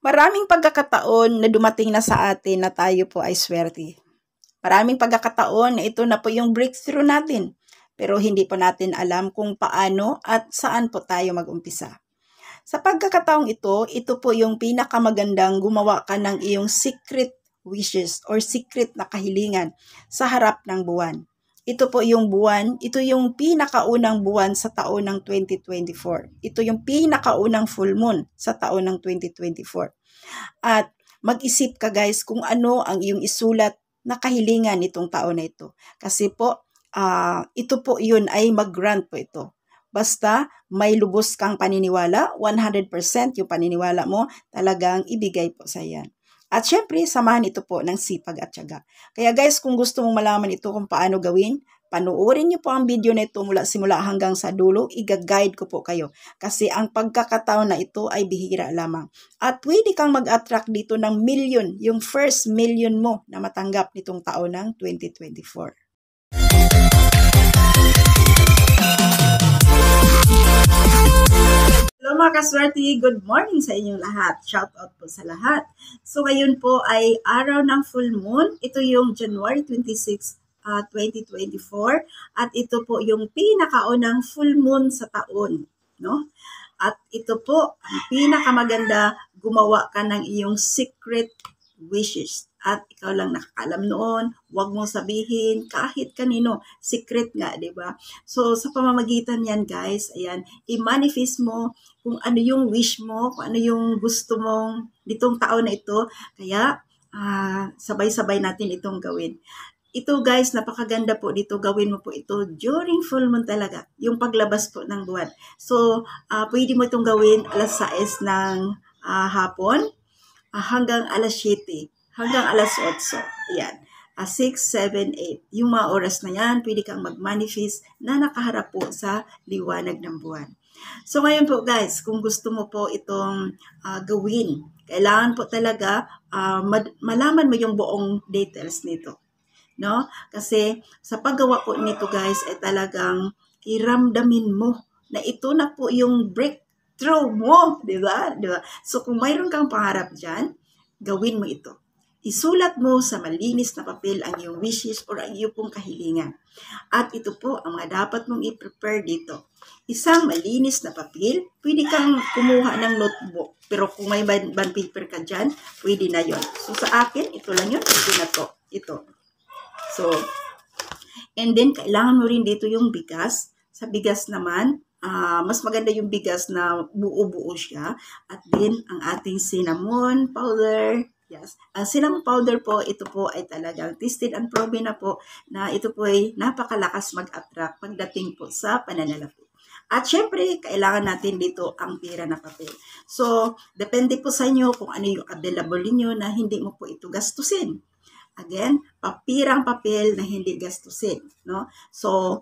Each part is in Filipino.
Maraming pagkakataon na dumating na sa atin na tayo po ay swerte. Maraming pagkakataon na ito na po yung breakthrough natin. Pero hindi po natin alam kung paano at saan po tayo mag-umpisa. Sa pagkakataong ito po yung pinakamagandang gumawa ka ng iyong secret wishes or secret na kahilingan sa harap ng buwan. Ito po yung buwan, ito yung pinakaunang buwan sa taon ng 2024. Ito yung pinakaunang full moon sa taon ng 2024. At mag-isip ka guys kung ano ang iyong isulat na kahilingan nitong taon na ito. Kasi po, ito po yun ay mag-grant po ito. Basta may lubos kang paniniwala, 100% yung paniniwala mo, talagang ibigay po sa yan. At syempre, samahan ito po ng sipag at tiyaga. Kaya guys, kung gusto mong malaman ito kung paano gawin, panoorin niyo po ang video na ito mula simula hanggang sa dulo, i-guide ko po kayo. Kasi ang pagkakataon na ito ay bihira lamang. At pwede kang mag-attract dito ng million, yung first million mo na matanggap nitong taon ng 2024. Hello mga kaswerte, good morning sa inyong lahat. Shout out po sa lahat. So ngayon po ay araw ng full moon. Ito yung January 26, 2024 at ito po yung pinakaunang full moon sa taon, no? At ito po ang pinakamaganda, gumawa ka ng iyong secret wishes. At ikaw lang nakakaalam noon, huwag mong sabihin kahit kanino, secret nga, di ba? So sa pamamagitan yan guys, ayan, i-manifest mo kung ano yung wish mo, kung ano yung gusto mong nitong taon na ito. Kaya sabay-sabay natin itong gawin. Ito guys, napakaganda po dito. Gawin mo po ito during full moon talaga. Yung paglabas po ng buwan. So, pwede mo itong gawin alas 6 ng hapon hanggang alas 7. Hanggang alas 8. Ayan. 6, 7, 8. Yung mga oras na yan, pwede kang mag-manifest na nakaharap po sa liwanag ng buwan. So ngayon po guys, kung gusto mo po itong gawin, kailangan po talaga malaman mo yung buong details nito. No? Kasi sa paggawa po nito guys ay talagang iramdamin mo na ito na po yung breakthrough mo, di ba? Di ba? So kung mayroon kang pangarap dyan, gawin mo ito. Isulat mo sa malinis na papel ang iyong wishes or ang iyong pong kahilingan. At ito po ang mga dapat mong i-prepare dito. Isang malinis na papel, pwede kang kumuha ng notebook. Pero kung may bond paper ka dyan, pwede na yon. So sa akin, ito lang yun, pwede na to. Ito. So, and then kailangan mo rin dito yung bigas. Sa bigas naman, mas maganda yung bigas na buo-buo siya. At then, ang ating cinnamon powder. Yes. Ang cinnamon powder po, ito po ay talagang tested and proven na po na ito po ay napakalakas mag-attract pagdating po sa pananalapi. At syempre, kailangan natin dito ang pera na papel. So, depende po sa inyo kung ano yung available niyo na hindi mo po ito gastusin. Again, papirang papel na hindi gastusin, no? So,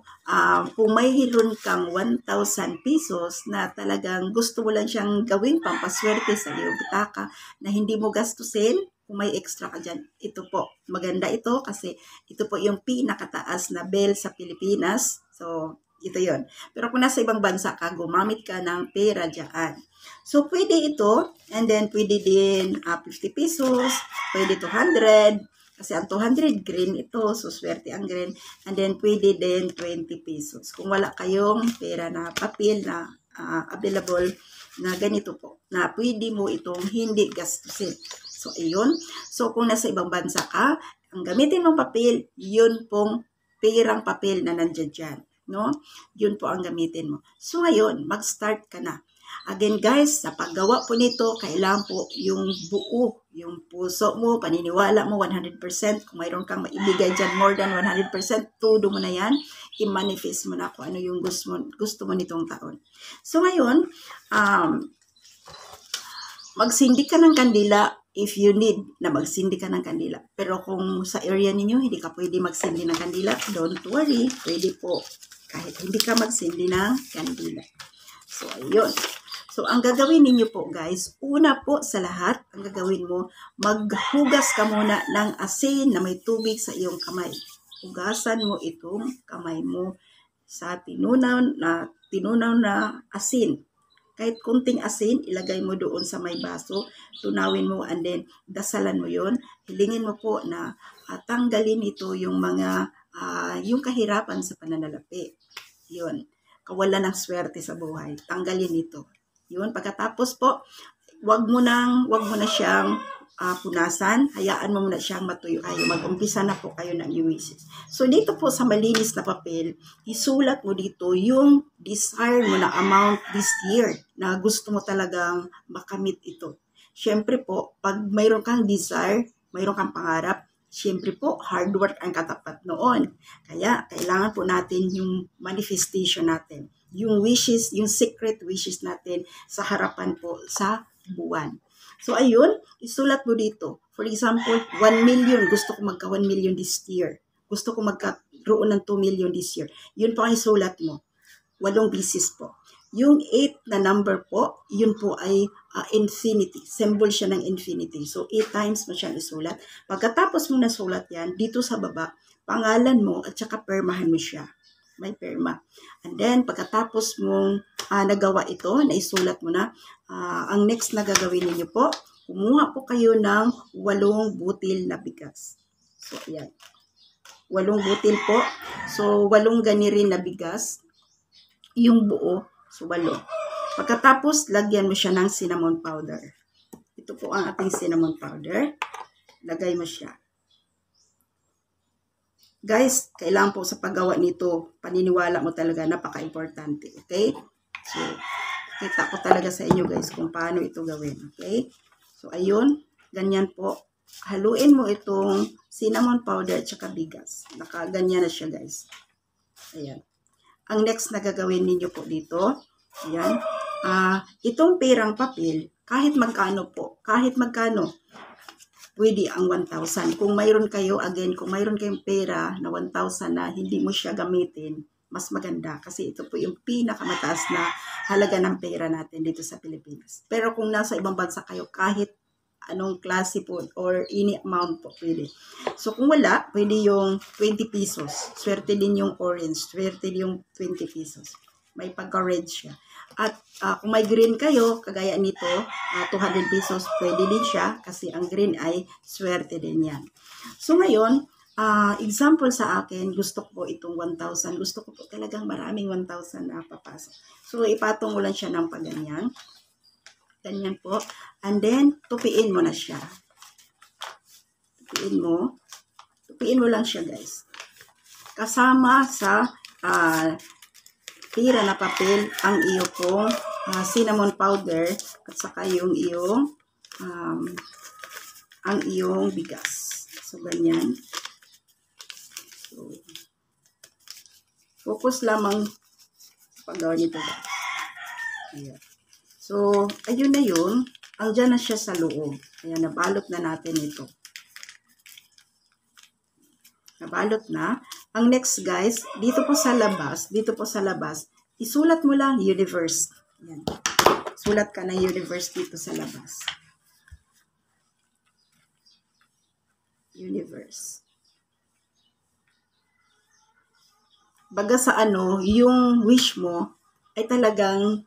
kung may hiron kang 1,000 pesos na talagang gusto mo lang siyang gawing pampaswerte sa iyong bitaka na hindi mo gastusin, kung may extra ka dyan, ito po. Maganda ito kasi ito po yung pinakataas na bell sa Pilipinas. So, ito yon. Pero kung nasa ibang bansa ka, gumamit ka ng pera dyan. So, pwede ito, and then pwede din 50 pesos, pwede 200, kasi ang 200 green ito, so swerte ang green. And then, pwede din 20 pesos. Kung wala kayong pera na papel na available na ganito po, na pwede mo itong hindi gastusin. So, ayun. So, kung nasa ibang bansa ka, ang gamitin mong papel, yun pong perang papel na nandiyan dyan. No? Yun po ang gamitin mo. So, ngayon, mag-start ka na. Again guys, sa paggawa po nito, kailangan po yung buo, yung puso mo, paniniwala mo 100%. Kung mayroon kang maibigay dyan more than 100%, todo mo na yan. I-manifest mo na kung ano yung gusto mo nitong taon. So ngayon, magsindi ka ng kandila if you need na magsindi ka ng kandila. Pero kung sa area ninyo, hindi ka pwede magsindi ng kandila, don't worry, pwede po kahit hindi ka magsindi ng kandila. So, ayun. So, ang gagawin ninyo po guys, una po sa lahat, ang gagawin mo, maghugas ka muna ng asin na may tubig sa iyong kamay. Hugasan mo itong kamay mo sa tinunaw na asin. Kahit kunting asin, ilagay mo doon sa may baso, tunawin mo, and then dasalan mo yon. Hilingin mo po na tanggalin ito yung mga, yung kahirapan sa pananalapi. Yun. Kawalan ng swerte sa buhay. Tanggalin ito. Yun. Pagkatapos po, wag mo na siyang punasan, hayaan mo muna siyang matuyo kayo. Mag-umpisa na po kayo ng wishes. So, dito po sa malinis na papel, isulat mo dito yung desire mo na amount this year na gusto mo talagang makamit ito. Siyempre po, pag mayroon kang desire, mayroon kang pangarap, siyempre po, hard work ang katapat noon. Kaya, kailangan po natin yung manifestation natin. Yung wishes, yung secret wishes natin sa harapan po sa buwan. So, ayun, isulat mo dito. For example, 1 million. Gusto ko magka 1 million this year. Gusto ko magkaroon ng 2 million this year. Yun po ang isulat mo. 8 bisis po. Yung 8 na number po, yun po ay infinity. Symbol siya ng infinity. So, 8 times mo siya isulat. Pagkatapos mo nasulat yan, dito sa baba, pangalan mo at saka permahan mo siya. May perma. And then, pagkatapos mong nagawa ito, naisulat mo na, ang next na gagawin niyo po, kumuha po kayo ng 8 butil na bigas. So, ayan. 8 butil po. So, 8 ganirin na bigas. Yung buo, so 8. Pagkatapos, lagyan mo siya ng cinnamon powder. Ito po ang ating cinnamon powder. Lagay mo siya. Guys, kailangan po sa paggawa nito, paniniwala mo talaga, napaka-importante. Okay? So, kita ko talaga sa inyo guys kung paano ito gawin. Okay? So, ayun. Ganyan po. Haluin mo itong cinnamon powder at saka bigas. Nakaganyan na siya guys. Ayan. Ang next na gagawin ninyo po dito, ayan. Itong perang papel, kahit magkano po, pwede ang 1,000. Kung mayroon kayo, again, kung mayroon kayong pera na 1,000 na hindi mo siya gamitin, mas maganda. Kasi ito po yung pinakamataas na halaga ng pera natin dito sa Pilipinas. Pero kung nasa ibang bansa kayo, kahit anong klase po or any amount po pwede. So kung wala, pwede yung 20 pesos. Swerte din yung orange. Swerte din yung 20 pesos. May pagka-red siya. At kung may green kayo, kagaya nito, 200 pesos, pwede din siya kasi ang green ay swerte din yan. So ngayon, example sa akin, gusto ko po itong 1,000. Gusto ko po talagang maraming 1,000 na papasok. So ipatong mo lang siya ng paganyan. Ganyan po. And then, tupiin mo na siya. Tupiin mo lang siya guys. Kasama sa pira na papel ang iyo pong cinnamon powder at saka yung iyong ang iyong bigas. So, ganyan. So, focus lamang sa paggawa nito. Ayan. So, ayun na yun. Andiyan na siya sa loob. Ayan, nabalot na natin ito. Nabalot na. Ang next guys, dito po sa labas, isulat mo lang universe. Ayan. Sulat ka ng universe dito sa labas. Universe. Baga sa yung wish mo ay talagang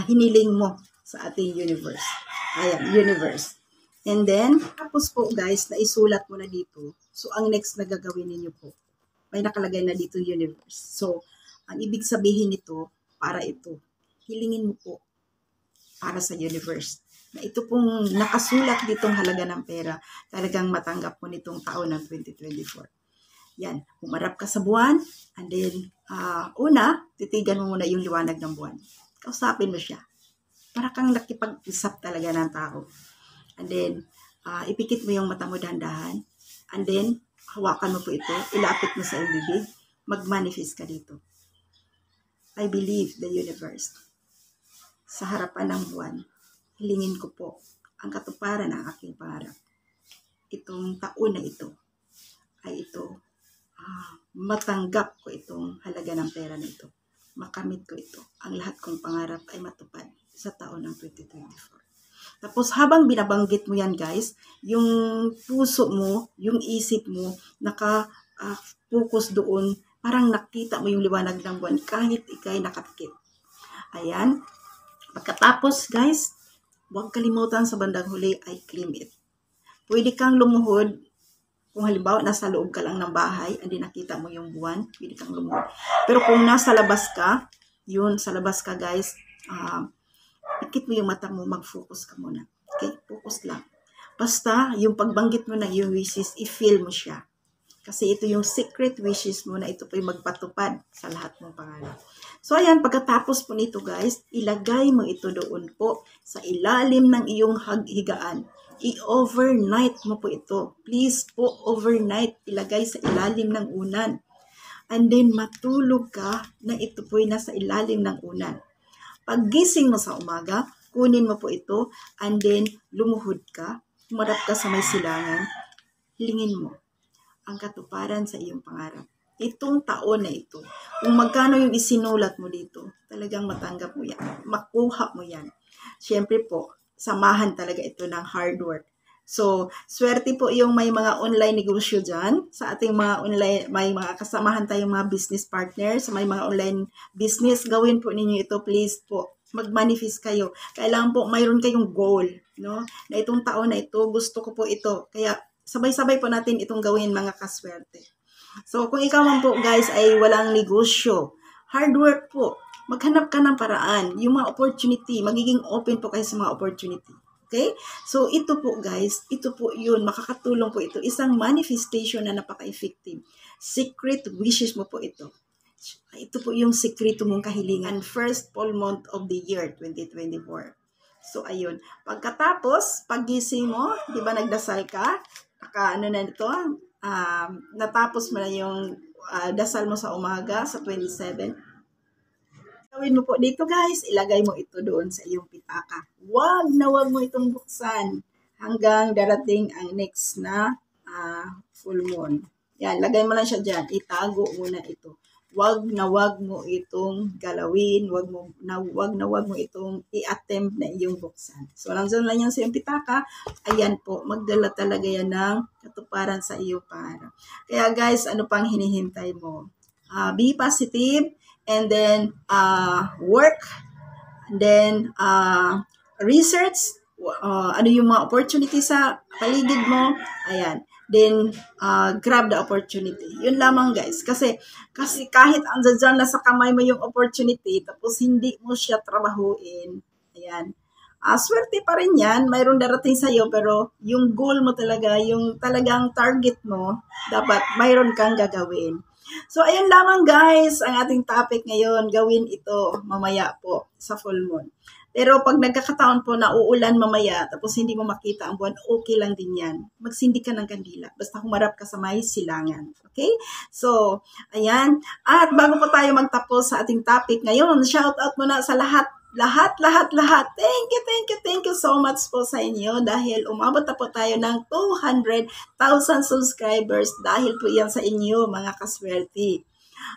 hiniling mo sa ating universe. Ayan, universe. And then, tapos po guys, naisulat mo na dito. So, ang next na gagawin ninyo po, may nakalagay na dito universe. So, ang ibig sabihin nito, para ito. Hilingin mo po para sa universe. Na ito pong nakasulat ditong halaga ng pera, talagang matanggap mo nitong taon ng 2024. Yan, umarap ka sa buwan, and then, titigan mo muna yung liwanag ng buwan. Kausapin mo siya. Para kang nakipag-usap talaga ng tao. And then, ipikit mo yung mata mo dahan-dahan. And then, hawakan mo po ito, ilapit mo sa iyong bibig, mag-manifest ka dito. I believe the universe. Sa harapan ng buwan, hilingin ko po ang katuparan ng aking pangarap. Itong taon na ito, ay ito, matanggap ko itong halaga ng pera na ito. Makamit ko ito. Ang lahat kong pangarap ay matupad sa taon ng 2024. Tapos habang binabanggit mo yan guys, yung puso mo, yung isip mo, naka-focus doon, parang nakita mo yung liwanag ng buwan kahit ikay nakapikit. Ayan. Pagkatapos guys, huwag kalimutan sa bandang huli ay claim it. Pwede kang lumuhod. Kung halimbawa, nasa loob ka lang ng bahay, hindi nakita mo yung buwan, pwede kang lumuhod. Pero kung nasa labas ka, yun, sa labas ka guys, ikit mo yung mata mo, mag-focus ka muna. Okay? Focus lang. Basta, yung pagbanggit mo ng iyong wishes, i-feel mo siya. Kasi ito yung secret wishes mo na ito po yung magpatupad sa lahat ng pangarap. So, ayan, pagkatapos po nito guys, ilagay mo ito doon po sa ilalim ng iyong higaan. I-overnight mo po ito. Please po, overnight, ilagay sa ilalim ng unan. And then, matulog ka na ito po yung nasa ilalim ng unan. Paggising mo sa umaga, kunin mo po ito, and then, lumuhod ka, humarap ka sa may silangan, hilingin mo ang katuparan sa iyong pangarap. Itong taon na ito, kung magkano yung isinulat mo dito, talagang matanggap mo yan. Makuha mo yan. Siyempre po, samahan talaga ito ng hard work. So, swerte po yung may mga online negosyo dyan. Sa ating mga online, may mga kasamahan tayong mga business partners, may mga online business, gawin po ninyo ito, please po. Mag-manifest kayo. Kailangan po, mayroon kayong goal, no? Na itong taon na ito, gusto ko po ito. Kaya, sabay-sabay po natin itong gawin mga kaswerte. So, kung ikaw man po guys ay walang negosyo, hard work po, maghanap ka ng paraan. Yung mga opportunity, magiging open po kayo sa mga opportunity. Okay? So, ito po guys, ito po yun, makakatulong po ito. Isang manifestation na napaka-effective. Secret wishes mo po ito. Ito po yung sekreto mong kahilingan. First full month of the year, 2024. So, ayun. Pagkatapos, paggising mo, di ba nagdasal ka? Natapos mo na yung dasal mo sa umaga, sa 27. Gawin mo po dito guys, ilagay mo ito doon sa iyong pitaka. Wag mo itong buksan hanggang darating ang next na full moon. Yan, lagay mo lang siya dyan. Itago muna ito. Wag mo itong galawin, wag mo itong i-attempt na iyong buksan. So, nandiyan lang yan sa iyong pitaka, ayan po, magdala talaga yan ng katuparan sa iyong pangarap. Kaya guys, ano pang hinihintay mo? Be positive, and then work, and then research, ano yung mga opportunity sa paligid mo, ayan. Then, grab the opportunity. Yun lamang guys. Kasi kahit andyan na sa kamay mo yung opportunity, tapos hindi mo siya trabahuin, ayan. Swerte pa rin yan. Mayroon darating sa'yo, pero yung goal mo talaga, yung talagang target mo, dapat mayroon kang gagawin. So, ayun lamang guys, ang ating topic ngayon. Gawin ito mamaya po sa full moon. Pero pag nagkakataon po na uulan mamaya, tapos hindi mo makita ang buwan, okay lang din yan. Magsindi ka ng kandila. Basta humarap ka sa may silangan. Okay? So, ayan. At bago po tayo magtapos sa ating topic ngayon, shout out muna sa lahat. Thank you so much po sa inyo dahil umabot na po tayo ng 200,000 subscribers dahil po yan sa inyo mga kaswerte.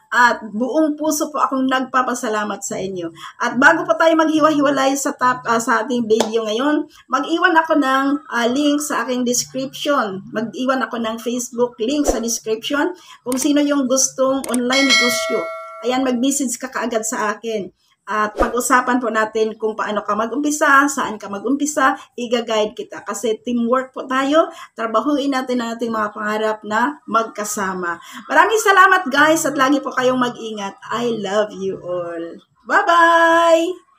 At buong puso po akong nagpapasalamat sa inyo. At bago pa tayo maghiwa-hiwalay sa ating video ngayon, mag-iwan ako ng link sa aking description. Mag-iwan ako ng Facebook link sa description kung sino yung gustong online negosyo. Ayan, mag-message ka kaagad sa akin. At pag-usapan po natin kung paano ka mag-umpisa, saan ka mag-umpisa, i-guide kita. Kasi teamwork po tayo, trabahuin natin ang ating mga pangarap na magkasama. Maraming salamat guys at lagi po kayong mag-ingat. I love you all. Bye-bye!